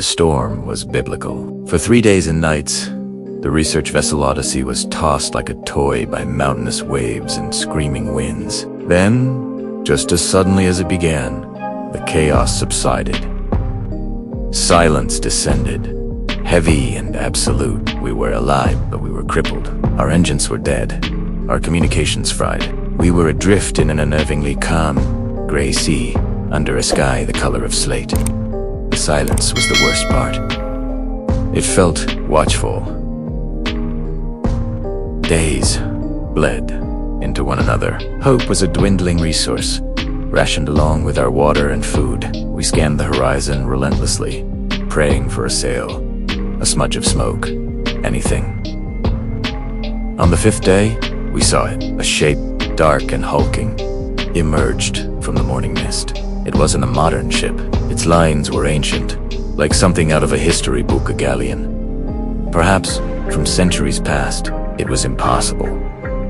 The storm was biblical. For 3 days and nights, the research vessel Odyssey was tossed like a toy by mountainous waves and screaming winds. Then, just as suddenly as it began, the chaos subsided. Silence descended, heavy and absolute. We were alive, but we were crippled. Our engines were dead, our communications fried. We were adrift in an unnervingly calm, gray sea, under a sky the color of slate. The silence was the worst part. It felt watchful. Days bled into one another. Hope was a dwindling resource, rationed along with our water and food. We scanned the horizon relentlessly, praying for a sail, a smudge of smoke, anything. On the 5th day, we saw it. A shape, dark and hulking, emerged from the morning mist. It wasn't a modern ship. Its lines were ancient, like something out of a history book, a galleon. Perhaps from centuries past. It was impossible.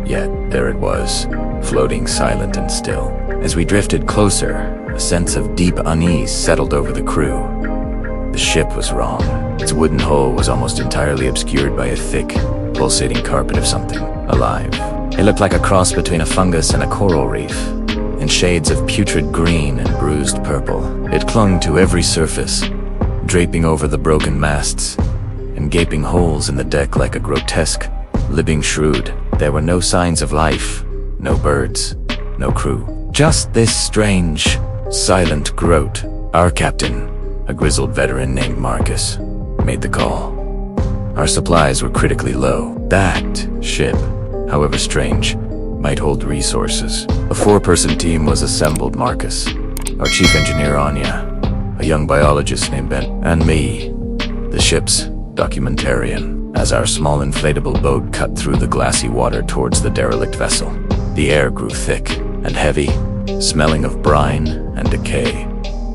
Yet there it was, floating silent and still. As we drifted closer, a sense of deep unease settled over the crew. The ship was wrong. Its wooden hull was almost entirely obscured by a thick, pulsating carpet of something alive. It looked like a cross between a fungus and a coral reef, in shades of putrid green and bruised purple. It clung to every surface, draping over the broken masts, and gaping holes in the deck like a grotesque, living shroud. There were no signs of life, no birds, no crew. Just this strange, silent growth. Our captain, a grizzled veteran named Marcus, made the call. Our supplies were critically low. That ship, however strange, might hold resources. A 4-person team was assembled. Marcus, our chief engineer Anya, a young biologist named Ben, and me, the ship's documentarian. As our small inflatable boat cut through the glassy water towards the derelict vessel, the air grew thick and heavy, smelling of brine and decay,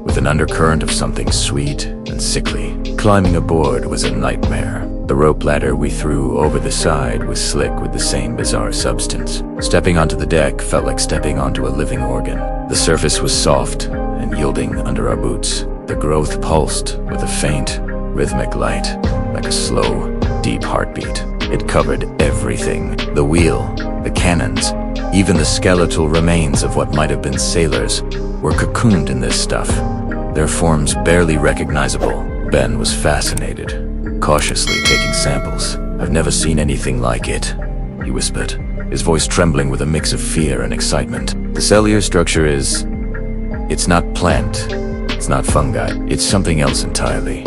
with an undercurrent of something sweet and sickly. Climbing aboard was a nightmare. The rope ladder we threw over the side was slick with the same bizarre substance. Stepping onto the deck felt like stepping onto a living organ. The surface was soft and yielding under our boots. The growth pulsed with a faint, rhythmic light, like a slow, deep heartbeat. It covered everything. The wheel, the cannons, even the skeletal remains of what might have been sailors were cocooned in this stuff, their forms barely recognizable. Ben was fascinated, cautiously taking samples. "I've never seen anything like it," he whispered, his voice trembling with a mix of fear and excitement. "The cellular structure is... it's not plant, it's not fungi, it's something else entirely."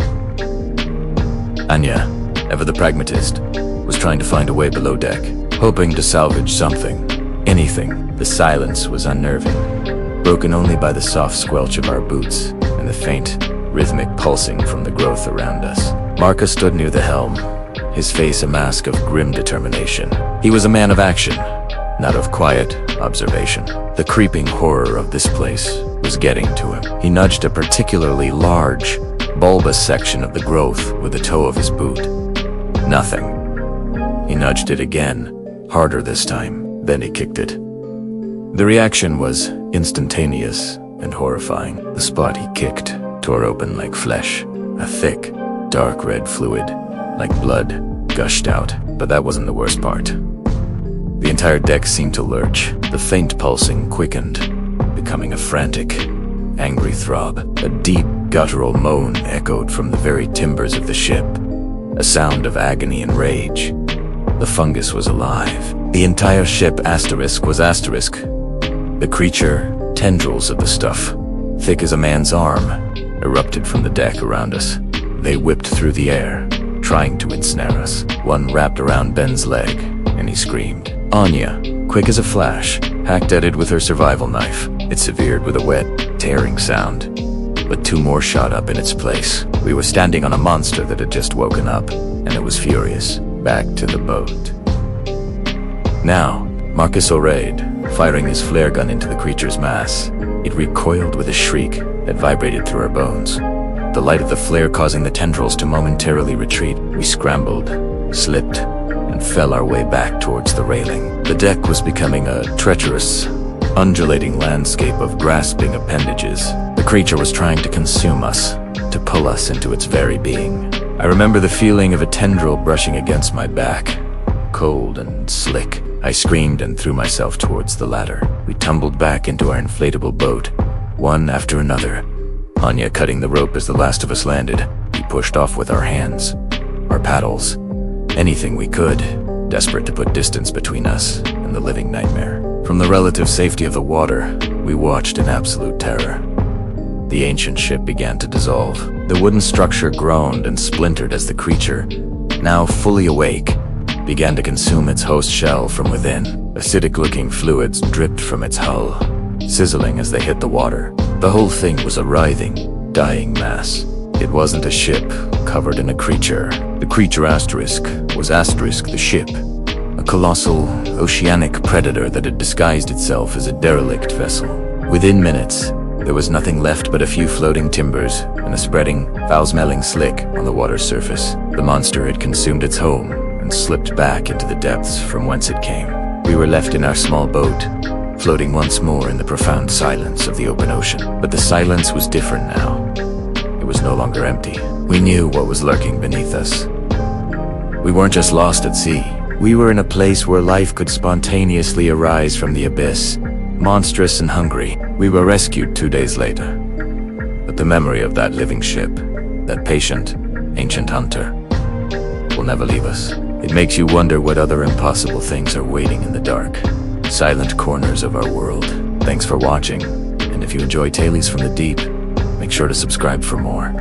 Anya, ever the pragmatist, was trying to find a way below deck, hoping to salvage something, anything. The silence was unnerving, broken only by the soft squelch of our boots and the faint, rhythmic pulsing from the growth around us. Marcus stood near the helm, his face a mask of grim determination. He was a man of action, not of quiet observation. The creeping horror of this place was getting to him. He nudged a particularly large, bulbous section of the growth with the toe of his boot. Nothing. He nudged it again, harder this time. Then he kicked it. The reaction was instantaneous and horrifying. The spot he kicked tore open like flesh. A thick, dark red fluid, like blood, gushed out. But that wasn't the worst part. The entire deck seemed to lurch. The faint pulsing quickened, becoming a frantic, angry throb. A deep, guttural moan echoed from the very timbers of the ship, a sound of agony and rage. The fungus was alive. The entire ship was asterisk. The creature, tendrils of the stuff, thick as a man's arm, erupted from the deck around us. They whipped through the air, trying to ensnare us. One wrapped around Ben's leg, and he screamed. Anya, quick as a flash, hacked at it with her survival knife. It severed with a wet, tearing sound. But 2 more shot up in its place. We were standing on a monster that had just woken up, and it was furious. Back to the boat. Now, Marcus orayed, firing his flare gun into the creature's mass. It recoiled with a shriek that vibrated through our bones, the light of the flare causing the tendrils to momentarily retreat. We scrambled, slipped, and fell our way back towards the railing. The deck was becoming a treacherous, undulating landscape of grasping appendages. The creature was trying to consume us, to pull us into its very being. I remember the feeling of a tendril brushing against my back. Cold and slick, I screamed and threw myself towards the ladder. We tumbled back into our inflatable boat, one after another. Anya cutting the rope as the last of us landed. We pushed off with our hands, our paddles, anything we could, desperate to put distance between us and the living nightmare. From the relative safety of the water, we watched in absolute terror. The ancient ship began to dissolve. The wooden structure groaned and splintered as the creature, now fully awake, began to consume its host shell from within. Acidic-looking fluids dripped from its hull, sizzling as they hit the water. The whole thing was a writhing, dying mass. It wasn't a ship covered in a creature. The creature asterisk was asterisk the ship, a colossal, oceanic predator that had disguised itself as a derelict vessel. Within minutes, there was nothing left but a few floating timbers and a spreading, foul-smelling slick on the water's surface. The monster had consumed its home and slipped back into the depths from whence it came. We were left in our small boat, floating once more in the profound silence of the open ocean. But the silence was different now. It was no longer empty. We knew what was lurking beneath us. We weren't just lost at sea. We were in a place where life could spontaneously arise from the abyss, monstrous and hungry. We were rescued 2 days later. But the memory of that living ship, that patient, ancient hunter, will never leave us. It makes you wonder what other impossible things are waiting in the dark, silent corners of our world. Thanks for watching, and if you enjoy Tales from the Deep, make sure to subscribe for more.